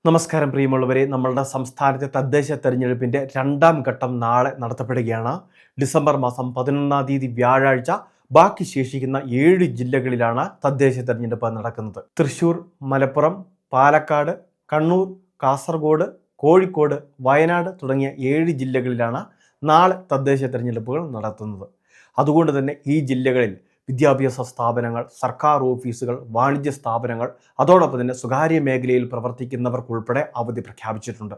നമസ്കാരം പ്രിയമുള്ളവരെ, നമ്മളുടെ സംസ്ഥാനത്തെ തദ്ദേശ തെരഞ്ഞെടുപ്പിൻ്റെ രണ്ടാം ഘട്ടം നാളെ നടത്തപ്പെടുകയാണ്. ഡിസംബർ മാസം 11-ാം തീയതി വ്യാഴാഴ്ച ബാക്കി ശേഷിക്കുന്ന 7 ജില്ലകളിലാണ് തദ്ദേശ തെരഞ്ഞെടുപ്പ് നടക്കുന്നത്. തൃശ്ശൂർ, മലപ്പുറം, പാലക്കാട്, കണ്ണൂർ, കാസർഗോഡ്, കോഴിക്കോട്, വയനാട് തുടങ്ങിയ 7 ജില്ലകളിലാണ് നാളെ തദ്ദേശ തെരഞ്ഞെടുപ്പുകൾ നടത്തുന്നത്. അതുകൊണ്ട് തന്നെ ഈ ജില്ലകളിൽ വിദ്യാഭ്യാസ സ്ഥാപനങ്ങൾ, സർക്കാർ ഓഫീസുകൾ, വാണിജ്യ സ്ഥാപനങ്ങൾ, അതോടൊപ്പം തന്നെ സ്വകാര്യ മേഖലയിൽ പ്രവർത്തിക്കുന്നവർക്കുൾപ്പെടെ അവധി പ്രഖ്യാപിച്ചിട്ടുണ്ട്.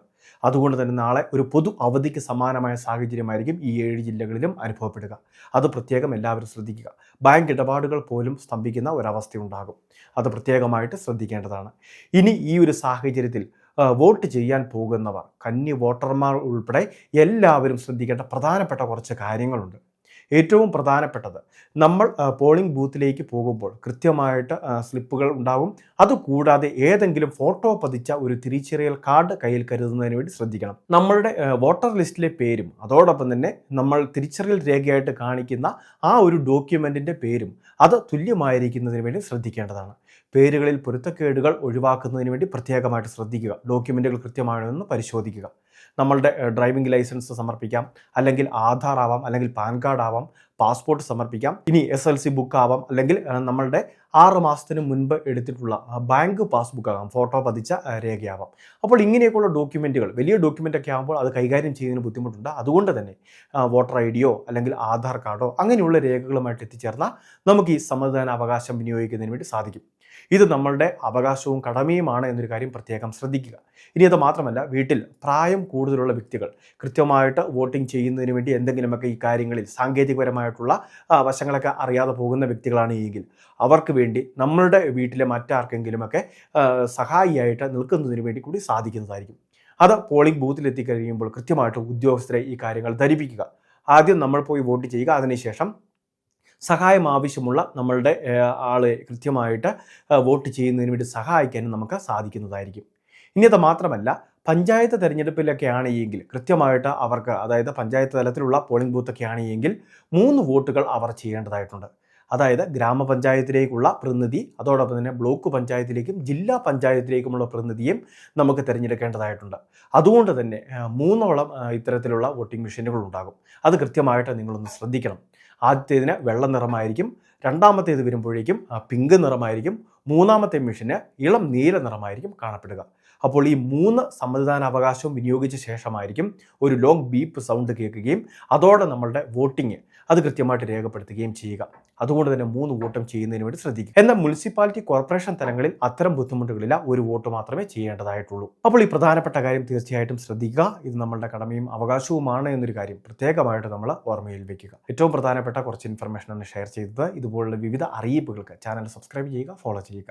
അതുകൊണ്ട് തന്നെ നാളെ ഒരു പൊതു അവധിക്ക് സമാനമായ സാഹചര്യമായിരിക്കും ഈ 7 ജില്ലകളിലും അനുഭവപ്പെടുക. അത് പ്രത്യേകം എല്ലാവരും ശ്രദ്ധിക്കുക. ബാങ്ക് ഇടപാടുകൾ പോലും സ്തംഭിക്കുന്ന ഒരവസ്ഥയുണ്ടാകും. അത് പ്രത്യേകമായിട്ട് ശ്രദ്ധിക്കേണ്ടതാണ്. ഇനി ഈ ഒരു സാഹചര്യത്തിൽ വോട്ട് ചെയ്യാൻ പോകുന്നവർ, കന്നി വോട്ടർമാർ ഉൾപ്പെടെ എല്ലാവരും ശ്രദ്ധിക്കേണ്ട പ്രധാനപ്പെട്ട കുറച്ച് കാര്യങ്ങളുണ്ട്. ഏറ്റവും പ്രധാനപ്പെട്ടത്, നമ്മൾ പോളിംഗ് ബൂത്തിലേക്ക് പോകുമ്പോൾ കൃത്യമായിട്ട് സ്ലിപ്പുകൾ ഉണ്ടാവും. അതുകൂടാതെ ഏതെങ്കിലും ഫോട്ടോ പതിച്ച ഒരു തിരിച്ചറിയൽ കാർഡ് കയ്യിൽ കരുതുന്നതിന് വേണ്ടി ശ്രദ്ധിക്കണം. നമ്മളുടെ വോട്ടർ ലിസ്റ്റിലെ പേരും അതോടൊപ്പം തന്നെ നമ്മൾ തിരിച്ചറിയൽ രേഖയായിട്ട് കാണിക്കുന്ന ആ ഒരു ഡോക്യുമെൻറ്റിൻ്റെ പേരും അത് തുല്യമായിരിക്കുന്നതിന് വേണ്ടി ശ്രദ്ധിക്കേണ്ടതാണ്. പേരുകളിൽ പൊരുത്തക്കേടുകൾ ഒഴിവാക്കുന്നതിന് വേണ്ടി പ്രത്യേകമായിട്ട് ശ്രദ്ധിക്കുക. ഡോക്യുമെൻറ്റുകൾ കൃത്യമാണെന്ന് പരിശോധിക്കുക. നമ്മളുടെ ഡ്രൈവിംഗ് ലൈസൻസ് സമർപ്പിക്കാം, അല്ലെങ്കിൽ ആധാർ ആവാം, അല്ലെങ്കിൽ പാൻ കാർഡ് ആവാം, പാസ്പോർട്ട് സമർപ്പിക്കാം, ഇനി SLC ബുക്ക് ആവാം, അല്ലെങ്കിൽ നമ്മളുടെ 6 മാസത്തിന് മുൻപ് എടുത്തിട്ടുള്ള ബാങ്ക് പാസ്ബുക്ക് ആകാം, ഫോട്ടോ പതിച്ച രേഖയാവാം. അപ്പോൾ ഇങ്ങനെയൊക്കെയുള്ള ഡോക്യുമെൻറ്റുകൾ, വലിയ ഡോക്യുമെൻ്റൊക്കെ ആകുമ്പോൾ അത് കൈകാര്യം ചെയ്യുന്നതിന് ബുദ്ധിമുട്ടുണ്ട്. അതുകൊണ്ട് തന്നെ വോട്ടർ ID യോ അല്ലെങ്കിൽ ആധാർ കാർഡോ അങ്ങനെയുള്ള രേഖകളുമായിട്ട് എത്തിച്ചേർന്നാൽ നമുക്ക് ഈ സമ്മതിദാനാവകാശം വിനിയോഗിക്കുന്നതിന് വേണ്ടി സാധിക്കും. ഇത് നമ്മളുടെ അവകാശവും കടമയുമാണ് എന്നൊരു കാര്യം പ്രത്യേകം ശ്രദ്ധിക്കുക. ഇനി അത് മാത്രമല്ല, വീട്ടിൽ പ്രായം കൂടുതലുള്ള വ്യക്തികൾ കൃത്യമായിട്ട് വോട്ടിംഗ് ചെയ്യുന്നതിന് വേണ്ടി എന്തെങ്കിലുമൊക്കെ ഈ കാര്യങ്ങളിൽ സാങ്കേതികപരമായിട്ടുള്ള വശങ്ങളൊക്കെ അറിയാതെ പോകുന്ന വ്യക്തികളാണ് എങ്കിൽ അവർക്ക് വേണ്ടി നമ്മളുടെ വീട്ടിലെ മറ്റാർക്കെങ്കിലുമൊക്കെ സഹായിയായിട്ട് നിൽക്കുന്നതിന് വേണ്ടി കൂടി സാധിക്കുന്നതായിരിക്കും. അത് പോളിംഗ് ബൂത്തിൽ എത്തിക്കഴിയുമ്പോൾ കൃത്യമായിട്ട് ഉദ്യോഗസ്ഥരെ ഈ കാര്യങ്ങൾ ധരിപ്പിക്കുക. ആദ്യം നമ്മൾ പോയി വോട്ട് ചെയ്യുക, അതിനുശേഷം സഹായം ആവശ്യമുള്ള നമ്മളുടെ ആളെ കൃത്യമായിട്ട് വോട്ട് ചെയ്യുന്നതിന് വേണ്ടി സഹായിക്കാനും നമുക്ക് സാധിക്കുന്നതായിരിക്കും. ഇനി അത് മാത്രമല്ല, പഞ്ചായത്ത് തെരഞ്ഞെടുപ്പിലൊക്കെ ആണെങ്കിൽ കൃത്യമായിട്ട് അവർക്ക്, അതായത് പഞ്ചായത്ത് തലത്തിലുള്ള പോളിംഗ് ബൂത്തൊക്കെ ആണെങ്കിൽ 3 വോട്ടുകൾ അവർ ചെയ്യേണ്ടതായിട്ടുണ്ട്. അതായത് ഗ്രാമപഞ്ചായത്തിലേക്കുള്ള പ്രതിനിധി, അതോടൊപ്പം തന്നെ ബ്ലോക്ക് പഞ്ചായത്തിലേക്കും ജില്ലാ പഞ്ചായത്തിലേക്കുമുള്ള പ്രതിനിധിയും നമുക്ക് തിരഞ്ഞെടുക്കേണ്ടതായിട്ടുണ്ട്. അതുകൊണ്ട് തന്നെ 3ഓളം ഇത്തരത്തിലുള്ള വോട്ടിംഗ് മെഷീനുകൾ ഉണ്ടാകും. അത് കൃത്യമായിട്ട് നിങ്ങളൊന്ന് ശ്രദ്ധിക്കണം. ആദ്യത്തേതിന് വെള്ള നിറമായിരിക്കും, രണ്ടാമത്തേത് വരുമ്പോഴേക്കും പിങ്ക് നിറമായിരിക്കും, മൂന്നാമത്തെ മെഷീന് ഇളം നീല നിറമായിരിക്കും കാണപ്പെടുക. അപ്പോൾ ഈ 3 സമ്മതിദാനാവകാശവും വിനിയോഗിച്ച ശേഷമായിരിക്കും ഒരു ലോങ് ബീപ്പ് സൗണ്ട് കേൾക്കുകയും അതോടെ നമ്മളുടെ വോട്ടിംഗ് അത് കൃത്യമായിട്ട് രേഖപ്പെടുത്തുകയും ചെയ്യുക. അതുകൊണ്ട് തന്നെ 3 വോട്ടും ചെയ്യുന്നതിന് വേണ്ടി ശ്രദ്ധിക്കുക. എന്നാൽ മുനിസിപ്പാലിറ്റി, കോർപ്പറേഷൻ തലങ്ങളിൽ അത്തരം ബുദ്ധിമുട്ടുകളില്ല, ഒരു വോട്ട് മാത്രമേ ചെയ്യേണ്ടതായിട്ടുള്ളൂ. അപ്പോൾ ഈ പ്രധാനപ്പെട്ട കാര്യം തീർച്ചയായിട്ടും ശ്രദ്ധിക്കുക. ഇത് നമ്മളുടെ കടമയും അവകാശവുമാണ് എന്നൊരു കാര്യം പ്രത്യേകമായിട്ട് നമ്മൾ ഓർമ്മയിൽ വയ്ക്കുക. ഏറ്റവും പ്രധാനപ്പെട്ട കുറച്ച് ഇൻഫർമേഷനാണ് ഷെയർ ചെയ്തത്. ഇതുപോലുള്ള വിവിധ അറിയിപ്പുകൾക്ക് ചാനൽ സബ്സ്ക്രൈബ് ചെയ്യുക, ഫോളോ ചെയ്യുക.